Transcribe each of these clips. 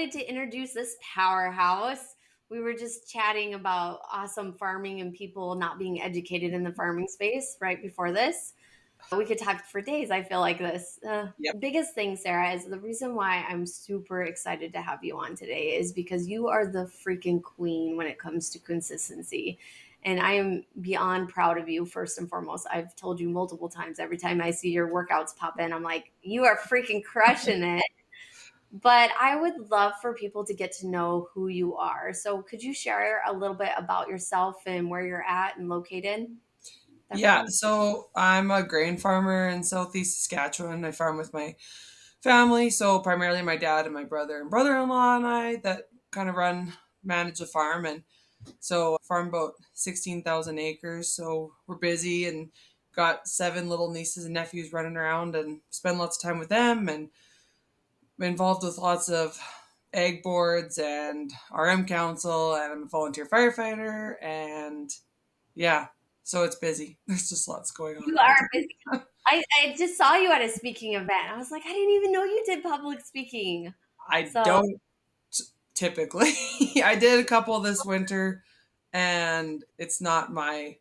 excited to introduce this powerhouse. We were just chatting about awesome farming and people not being educated in the farming space right before this. We could talk for days. I feel like this. Yep. Biggest thing, Sarah, is the reason why I'm super excited to have you on today is because you are the freaking queen when it comes to consistency. And I am beyond proud of you, first and foremost. I've told you multiple times, every time I see your workouts pop in, I'm like, you are freaking crushing it. But I would love for people to get to know who you are. So could you share a little bit about yourself and where you're at and located? Yeah, Everything? so I'm a grain farmer in Southeast Saskatchewan. I farm with my family, so primarily my dad and my brother and brother-in-law and I that kind of manage the farm. And so farm about 16,000 acres, so we're busy and got 7 little nieces and nephews running around and spend lots of time with them, and involved with lots of egg boards and RM council, and I'm a volunteer firefighter, and yeah, so it's busy. There's just lots going on You all the are busy. time. I just saw you at a speaking event. I was like, I didn't even know you did public speaking. I So, don't typically. I did a couple this winter, and it's not my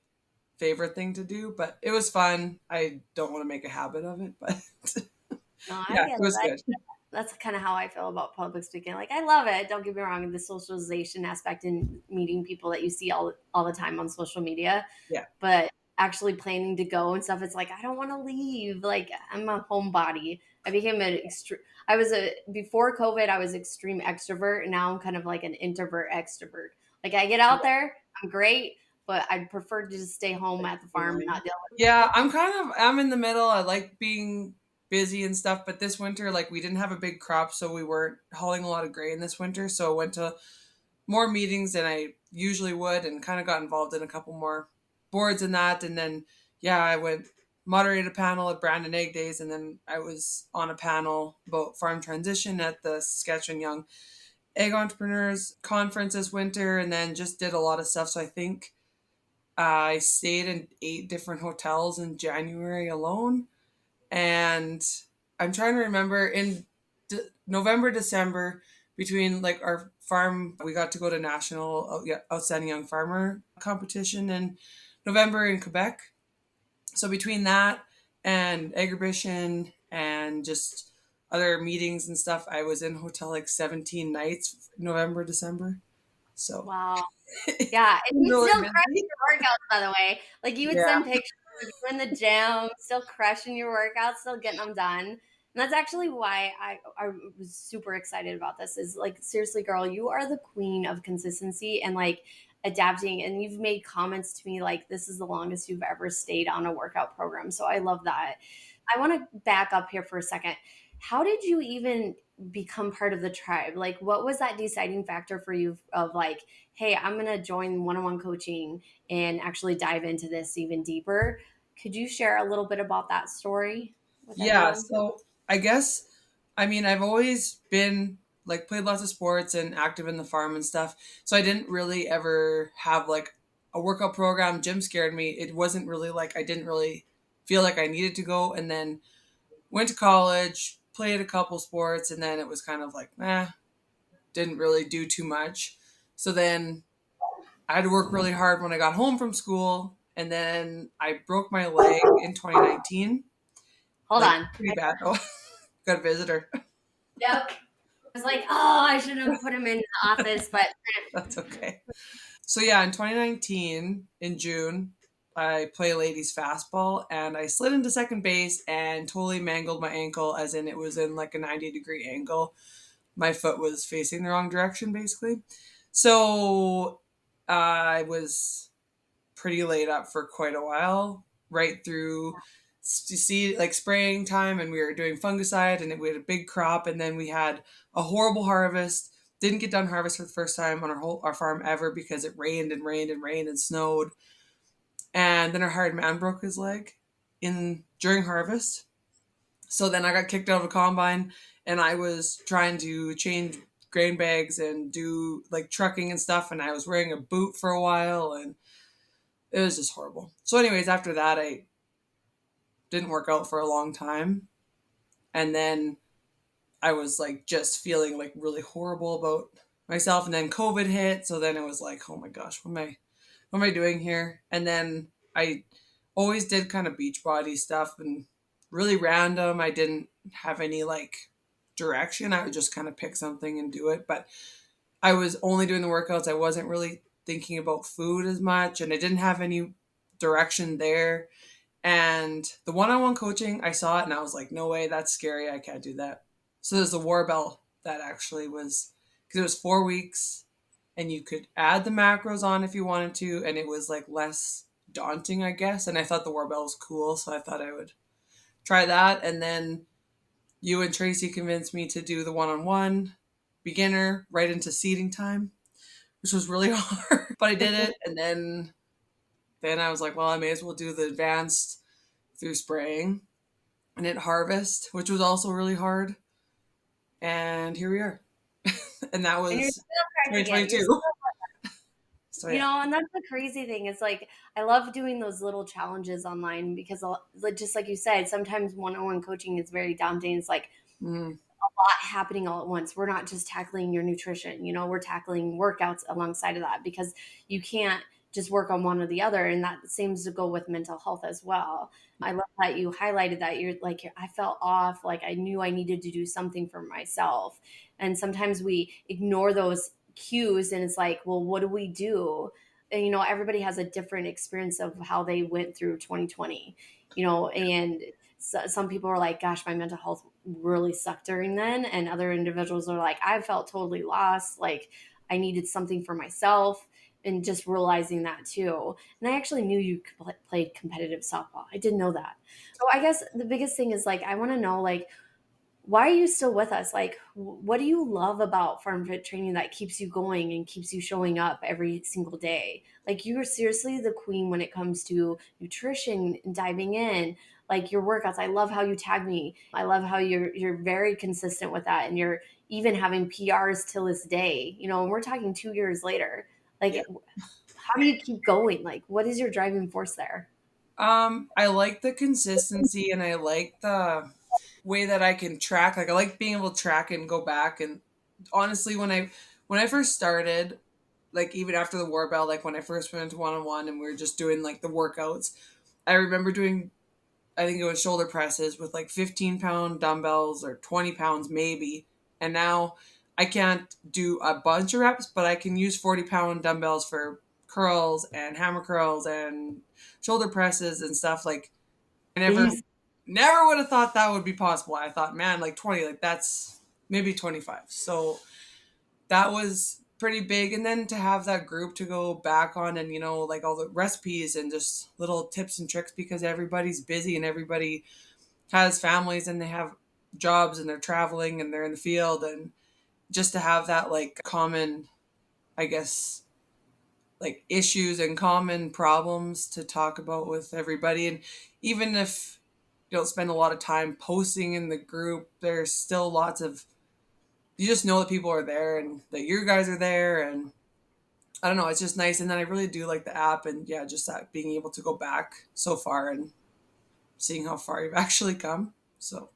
favorite thing to do, but it was fun. I don't want to make a habit of it, but no, I yeah, get it was it. good. That's kind of how I feel about public speaking. Like, I love it. Don't get me wrong, the socialization aspect and meeting people that you see all the time on social media, Yeah. but actually planning to go and stuff, it's like I don't want to leave. Like, I'm a homebody. I became an extreme. I was a before COVID. I was extreme extrovert, and now I'm kind of like an introvert extrovert. Like, I get out there, I'm great, but I'd prefer to just stay home at the farm and not deal with Yeah, people. I'm in the middle. I like being busy and stuff, but this winter, like, we didn't have a big crop, so we weren't hauling a lot of grain this winter. So I went to more meetings than I usually would, and kind of got involved in a couple more boards and that. And then, yeah, I went moderated a panel at Brandon Egg Days, and then I was on a panel about farm transition at the Saskatchewan Young Egg Entrepreneurs Conference this winter, and then just did a lot of stuff. So I think I stayed in 8 different hotels in January alone. And I'm trying to remember in November, December, between like our farm, we got to go to national outstanding young farmer competition in November in Quebec. So between that and exhibition and just other meetings and stuff, I was in hotel like 17 nights, November, December. So Wow. Yeah, and you really still crush busy. your workouts, by the way. Like, you would Yeah. send pictures of you in the gym, still crushing your workouts, still getting them done. And that's actually why I was super excited about this. Is like, seriously, girl, you are the queen of consistency and like adapting. And you've made comments to me like this is the longest you've ever stayed on a workout program. So I love that. I want to back up here for a second. How did you even become part of the tribe? Like, what was that deciding factor for you of like, hey, I'm going to join one-on-one coaching and actually dive into this even deeper? Could you share a little bit about that story with Yeah, everyone? so I guess, I mean, I've always been like played lots of sports and active in the farm and stuff. So I didn't really ever have like a workout program. Gym scared me. It wasn't really like I didn't really feel like I needed to go. And then went to college, played a couple sports, and then it was kind of like, didn't really do too much. So then I had to work really hard when I got home from school. And then I broke my leg in 2019, Hold like on. pretty bad. Oh, got a visitor. Yep. I was like, oh, I should have put him in the office, but That's okay. So yeah, in 2019, in June, I play ladies fastball, and I slid into second base and totally mangled my ankle, as in it was in like a 90-degree angle. My foot was facing the wrong direction, basically. So I was pretty laid up for quite a while, right through see like spraying time, and we were doing fungicide, and we had a big crop, and then we had a horrible harvest. Didn't get done harvest for the first time on our farm ever because it rained and rained and rained and snowed. And then our hired man broke his leg in during harvest. So then I got kicked out of a combine, and I was trying to change grain bags and do like trucking and stuff, and I was wearing a boot for a while, and it was just horrible. So anyways, after that I didn't work out for a long time. And then I was like just feeling like really horrible about myself. And then COVID hit. So then it was like, oh my gosh, what am I doing here? And then I always did kind of beach body stuff and really random. I didn't have any like direction. I would just kind of pick something and do it. But I was only doing the workouts. I wasn't really thinking about food as much, and I didn't have any direction there. And the one-on-one coaching, I saw it and I was like, no way, that's scary. I can't do that. So there's the Warbell that actually was, because it was 4 weeks and you could add the macros on if you wanted to. And it was like less daunting, I guess. And I thought the Warbell was cool. So I thought I would try that. And then you and Tracy convinced me to do the one-on-one beginner right into seating time, which was really hard, but I did it. And then I was like, well, I may as well do the advanced through spraying and at harvest, which was also really hard. And here we are. And that And you're was still practicing it. 2022. So You yeah. know, and that's the crazy thing. It's like I love doing those little challenges online because, just like you said, sometimes one-on-one coaching is very daunting. It's like Mm, a lot happening all at once. We're not just tackling your nutrition, we're tackling workouts alongside of that because you can't just work on one or the other. And that seems to go with mental health as well. I love that you highlighted that you're like, I felt off, like I knew I needed to do something for myself. And sometimes we ignore those cues and it's like, well, what do we do? And, everybody has a different experience of how they went through 2020, and so, some people are like, gosh, my mental health really sucked during then. And other individuals are like, I felt totally lost. Like I needed something for myself and just realizing that too. And I actually knew you played competitive softball. I didn't know that. So I guess the biggest thing is like, I want to know, like, why are you still with us? Like, what do you love about FarmFit Training that keeps you going and keeps you showing up every single day? Like, you are seriously the queen when it comes to nutrition and diving in. Like your workouts, I love how you tag me. I love how you're very consistent with that, and you're even having PRs till this day. And we're talking 2 years later. Like, yeah. how do you keep going? Like, what is your driving force there? I like the consistency and I like the way that I can track. Like I like being able to track and go back. And honestly, when I first started, like even after the war bell, like when I first went into one-on-one and we were just doing like the workouts, I remember doing, I think it was shoulder presses with like 15-pound dumbbells or 20 pounds maybe. And now I can't do a bunch of reps, but I can use 40-pound dumbbells for curls and hammer curls and shoulder presses and stuff. Like I never would have thought that would be possible. I thought, man, like 20, like that's maybe 25. So that was pretty big. And then to have that group to go back on and, like all the recipes and just little tips and tricks because everybody's busy and everybody has families and they have jobs and they're traveling and they're in the field. And just to have that like common, I guess, like issues and common problems to talk about with everybody. And even if you don't spend a lot of time posting in the group, there's still lots of, you just know that people are there and that you guys are there. And I don't know, it's just nice. And then I really do like the app and yeah, just that being able to go back so far and seeing how far you've actually come. So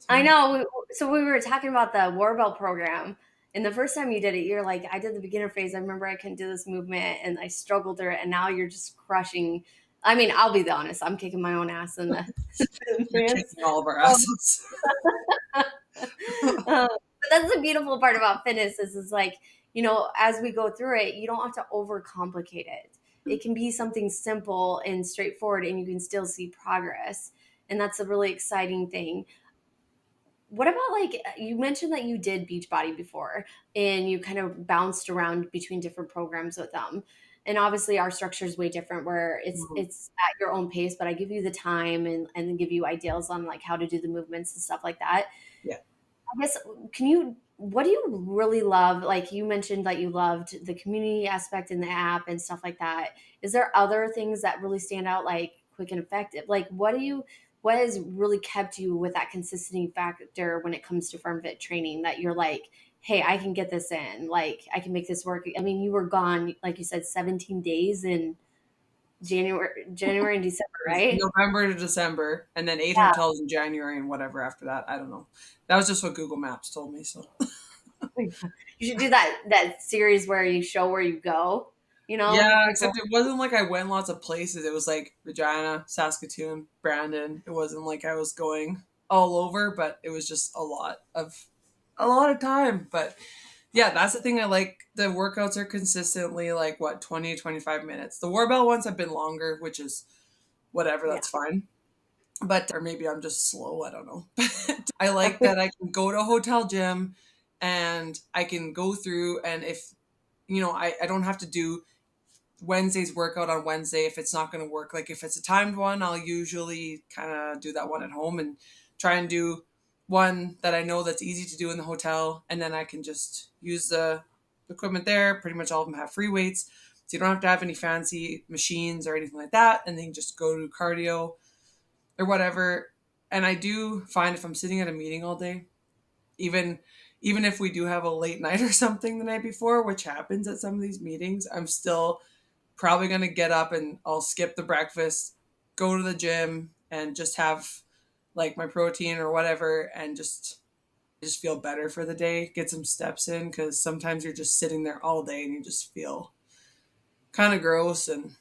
I yeah. know. So we were talking about the Warbell program, and the first time you did it, you're like, I did the beginner phase. I remember I couldn't do this movement, and I struggled through it. And now you're just crushing. I mean, I'll be the honest. I'm kicking my own ass in the You're advance. kicking all of our Um, asses. but that's the beautiful part about fitness is like, as we go through it, you don't have to overcomplicate it. It can be something simple and straightforward, and you can still see progress. And that's a really exciting thing. What about, like, you mentioned that you did Beachbody before and you kind of bounced around between different programs with them. And obviously our structure is way different where it's Mhm. it's at your own pace, but I give you the time and then give you ideas on like how to do the movements and stuff like that. Yeah. I guess, what do you really love? Like you mentioned that you loved the community aspect in the app and stuff like that. Is there other things that really stand out, like quick and effective? Like what has really kept you with that consistency factor when it comes to firm fit training that you're like, hey, I can get this in, like I can make this work. I mean, you were gone, like you said, 17 days in January and December, right? November to December, and then 8 Yeah. hotels in January and whatever after that. I don't know. That was just what Google Maps told me. So You should do that series where you show where you go. yeah, People. except it wasn't like I went lots of places. It was like Regina, Saskatoon, Brandon. It wasn't like I was going all over, but it was just a lot of time. But yeah, that's the thing I like. The workouts are consistently like what 20 25 minutes. The Warbell ones have been longer, which is whatever, Yeah. that's fine. But or maybe I'm just slow, I don't know. I like that I can go to a hotel gym and I can go through, and if I don't have to do Wednesday's workout on Wednesday if it's not going to work. Like if it's a timed one, I'll usually kind of do that one at home and try and do one that I know that's easy to do in the hotel, and then I can just use the equipment there. Pretty much all of them have free weights, so you don't have to have any fancy machines or anything like that, and then you just go to cardio or whatever. And I do find if I'm sitting at a meeting all day, even even if we do have a late night or something the night before, which happens at some of these meetings, I'm still probably going to get up and I'll skip the breakfast, go to the gym and just have like my protein or whatever, and just feel better for the day, get some steps in, cuz sometimes you're just sitting there all day and you just feel kind of gross. And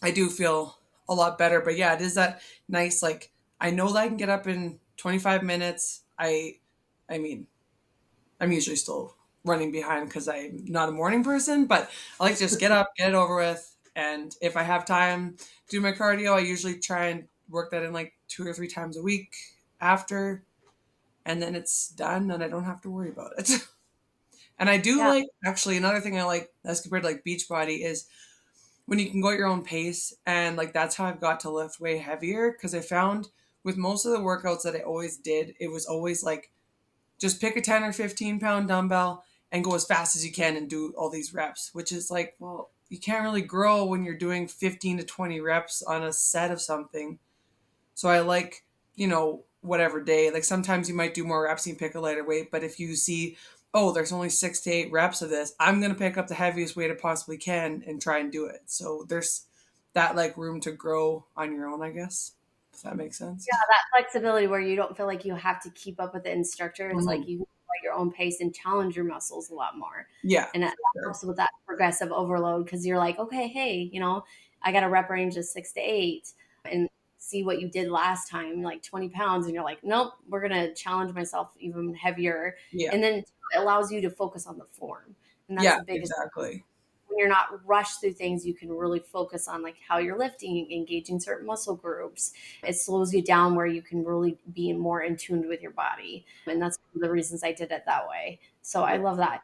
I do feel a lot better. But yeah, it is that nice, like I know that I can get up in 25 minutes. I mean, I'm usually still running behind because I'm not a morning person, but I like to just get up, get it over with. And if I have time to do my cardio, I usually try and work that in like 2 or 3 times a week after, and then it's done and I don't have to worry about it. And I do Yeah. like, actually, another thing I like as compared to like Beachbody is when you can go at your own pace. And like that's how I've got to lift way heavier, because I found with most of the workouts that I always did, it was always like just pick a 10 or 15 pound dumbbell and go as fast as you can and do all these reps, which is like, well, you can't really grow when you're doing 15 to 20 reps on a set of something. So I like, whatever day, like sometimes you might do more reps and you pick a lighter weight, but if you see, oh, there's only 6 to 8 reps of this, I'm going to pick up the heaviest weight I possibly can and try and do it. So there's that like room to grow on your own, I guess, if that makes sense. That flexibility where you don't feel like you have to keep up with the instructor. It's like Mhm. you can go at your own pace and challenge your muscles a lot more. Yeah, And that for sure. helps with that progressive overload because you're like, okay, hey, I got a rep range of 6 to 8 and see what you did last time, like 20 pounds. And you're like, nope, we're going to challenge myself even heavier. Yeah. And then it allows you to focus on the form. And that's Yeah, the biggest exactly. when you're not rushed through things, you can really focus on like how you're lifting, engaging certain muscle groups. It slows you down where you can really be more in tune with your body. And that's one of the reasons I did it that way. So I Yeah. love that.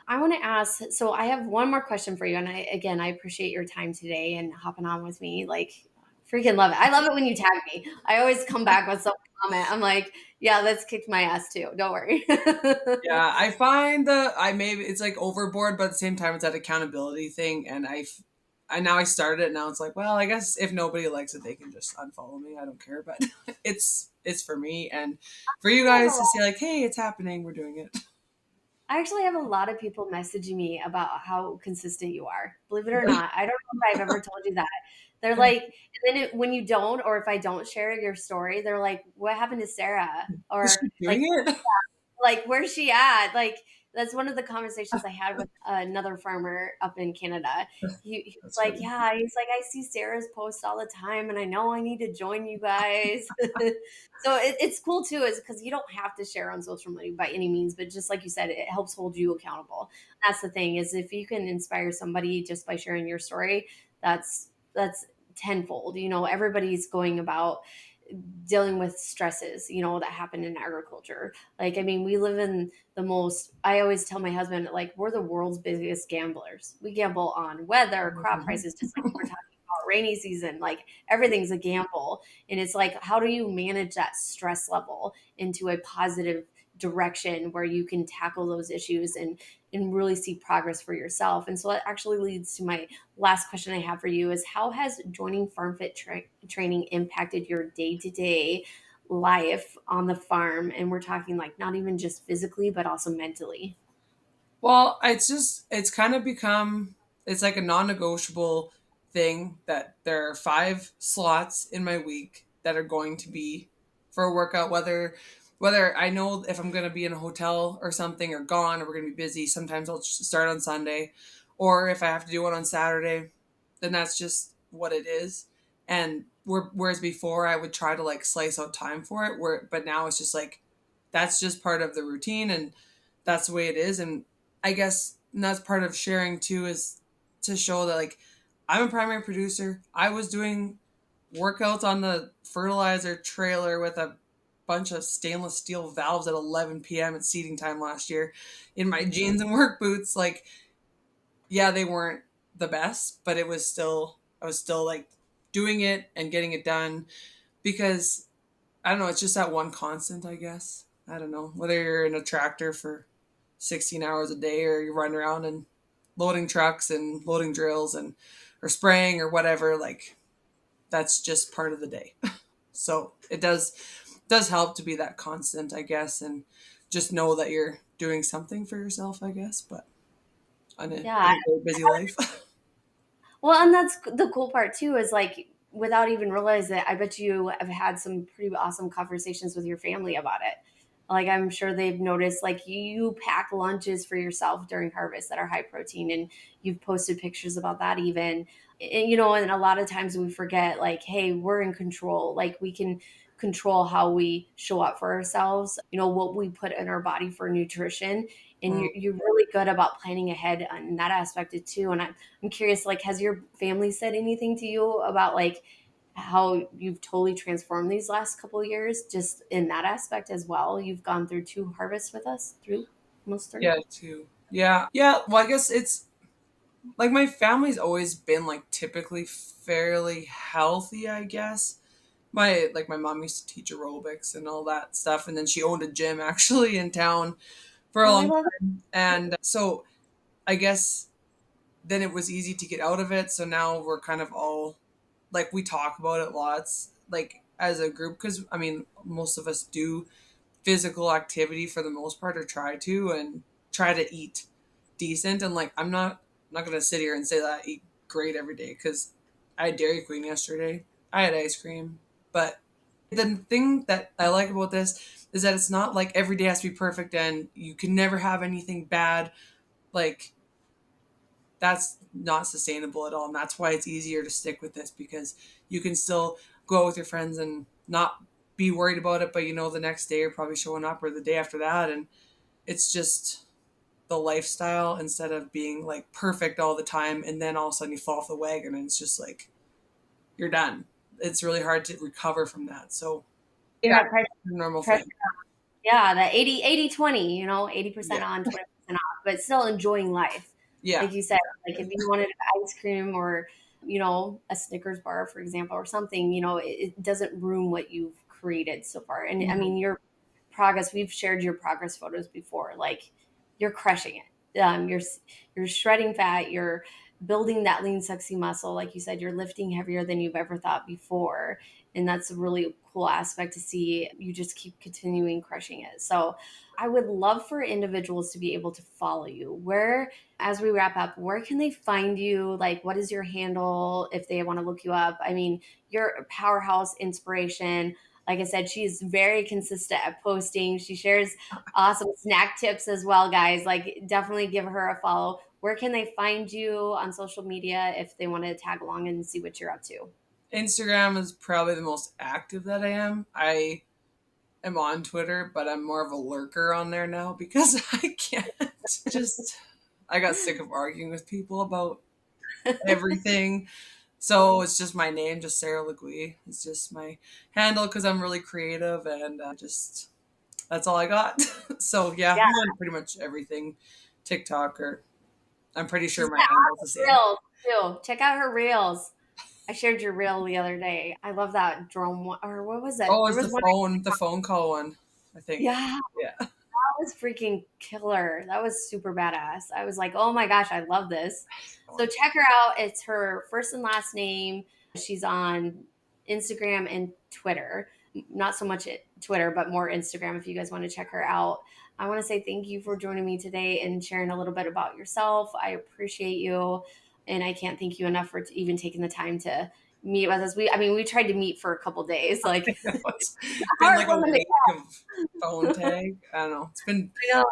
I want to ask, so I have one more question for you. And I appreciate your time today and hopping on with me. Like, freaking love it. I love it when you tag me. I always come back with some comment. I'm like, yeah, that's kicked my ass too. Don't worry. Yeah, I find that I maybe it's like overboard, but at the same time, it's that accountability thing. And I now I started it. Now it's like, well, I guess if nobody likes it, they can just unfollow me. I don't care, but it's for me and for you guys to say like, hey, it's happening. We're doing it. I actually have a lot of people messaging me about how consistent you are. Believe it or not, I don't know if I've ever told you that. They're like, and then when you don't, or if I don't share your story, they're like, "What happened to Sarah?" Is Or she doing like, it? where's she at? Like, that's one of the conversations I had with another farmer up in Canada. He was That's like, funny. yeah, he's like, I see Sarah's posts all the time and I know I need to join you guys. So it's cool too, is because you don't have to share on social media by any means, but just like you said, it helps hold you accountable. That's the thing, is if you can inspire somebody just by sharing your story, that's tenfold. Everybody's going about dealing with stresses, that happen in agriculture. Like, I mean, we live in I always tell my husband, like, we're the world's busiest gamblers. We gamble on weather, crop Mhm. prices, just like we're talking about rainy season, like everything's a gamble. And it's like, how do you manage that stress level into a positive direction where you can tackle those issues and really see progress for yourself? And so it actually leads to my last question I have for you is, how has joining training impacted your day-to-day life on the farm? And we're talking like not even just physically, but also mentally. Well, it's kind of become, it's like a non-negotiable thing that there are 5 slots in my week that are going to be for a workout, whether I know if I'm going to be in a hotel or something or gone or we're going to be busy. Sometimes I'll just start on Sunday, or if I have to do one on Saturday, then that's just what it is. And whereas before I would try to like slice out time for it, but now it's just like that's just part of the routine and that's the way it is. And I guess that's part of sharing too, is to show that like I'm a primary producer. I was doing workouts on the fertilizer trailer with a bunch of stainless steel valves at 11 p.m. at seeding time last year in my jeans and work boots. Like, yeah, they weren't the best, but I was still like doing it and getting it done because I don't know, it's just that one constant, I guess. I don't know, whether you're in a tractor for 16 hours a day or you run around and loading trucks and loading drills and or spraying or whatever, like that's just part of the day. So it does help to be that constant, I guess, and just know that you're doing something for yourself, I guess, but Yeah. in a very busy life. Well, and that's the cool part too, is like without even realizing it, I bet you have had some pretty awesome conversations with your family about it. Like I'm sure they've noticed like you pack lunches for yourself during harvest that are high protein, and you've posted pictures about that even. And, and a lot of times we forget like, hey, we're in control. Like we can control how we show up for ourselves, what we put in our body for nutrition. And Mm. you're really good about planning ahead in that aspect too. And I'm curious, like, has your family said anything to you about like how you've totally transformed these last couple of years, just in that aspect as well? You've gone through 2 harvests with us, through almost 3. Yeah, too. Yeah. Yeah. Well, I guess it's like my family's always been like typically fairly healthy, I guess. My mom used to teach aerobics and all that stuff, and then she owned a gym actually in town for a Oh, I long love time. And so I guess then it was easy to get out of it. So now we're kind of all like we talk about it lots, like as a group, because I mean most of us do physical activity for the most part or try to, and try to eat decent. And like I'm not gonna sit here and say that I eat great every day because I had Dairy Queen yesterday. I had ice cream. But the thing that I like about this is that it's not like every day has to be perfect and you can never have anything bad. Like that's not sustainable at all. And that's why it's easier to stick with this, because you can still go out with your friends and not be worried about it, but the next day you're probably showing up or the day after that. And it's just the lifestyle instead of being like perfect all the time. And then all of a sudden you fall off the wagon and it's just like you're done. It's really hard to recover from that. So, you. yeah, That pressure, it's a normal pressure. thing. Yeah, the 80/20, 80% Yeah. on, 20% off, but still enjoying life. Yeah. Like you said, like if you wanted ice cream or, a Snickers bar, for example, or something, it doesn't ruin what you've created so far. And I Mhm. mean, your progress, we've shared your progress photos before. Like you're crushing it. You're shredding fat, you're building that lean, sexy muscle. Like you said, you're lifting heavier than you've ever thought before, and that's a really cool aspect to see. You just keep continuing crushing it. So I would love for individuals to be able to follow you. Where, as we wrap up, where can they find you? Like, what is your handle if they want to look you up? I mean, you're a powerhouse inspiration. Like I said, she's very consistent at posting. She shares awesome snack tips as well, guys. Like, definitely give her a follow. Where can they find you on social media if they want to tag along and see what you're up to? Instagram is probably the most active that I am. I am on Twitter, but I'm more of a lurker on there now because I can't just. I got sick of arguing with people about everything. So it's just my name, just Sarah Leguee. It's just my handle because I'm really creative and just that's all I got. So yeah, Yeah, I'm on pretty much everything. TikTok or I'm pretty sure she's my got handle's the awesome same. reels too. Check out her reels. I shared your reel the other day. I love that drone one, or what was it? Oh, There it's was one. the phone call one, I think. Yeah, Yeah. that was freaking killer. That was super badass. I was like, oh my gosh, I love this. So check her out. It's her first and last name. She's on Instagram and Twitter. Not so much Twitter, but more Instagram if you guys want to check her out. I want to say thank you for joining me today and sharing a little bit about yourself. I appreciate you. And I can't thank you enough for even taking the time to meet with us. We tried to meet for a couple days, like It's been hard like a woman to week get. of phone tag. I don't know. It's been I know.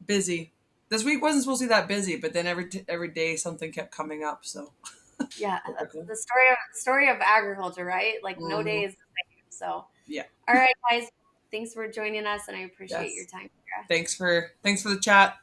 busy. This week wasn't supposed to be that busy, but then every day something kept coming up. So Yeah, that's typical. the story of agriculture, right? Like no day Mhm. is the same. So, Yeah. all right, guys, thanks for joining us, and I appreciate your Yes. time, Sarah. Thanks for the chat.